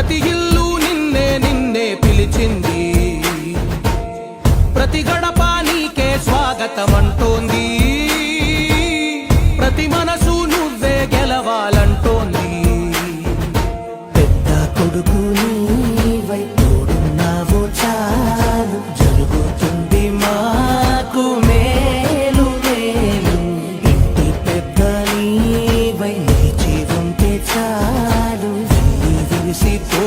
ప్రతి ఇల్లు నిన్నే నిన్నే పిలిచింది, ప్రతి గడప నీకే స్వాగతమంటోంది, ప్రతి మనసు నువ్వే గెలవాలంటోంది. పెద్ద కొడుకు నీవై తోడున్నావో చాలు, జరుగుతుంది మాకు మేలు మేలు. ఇంటి పెద్ద నీవై నిలిచి ఉంటే చాలు, విరిసిపో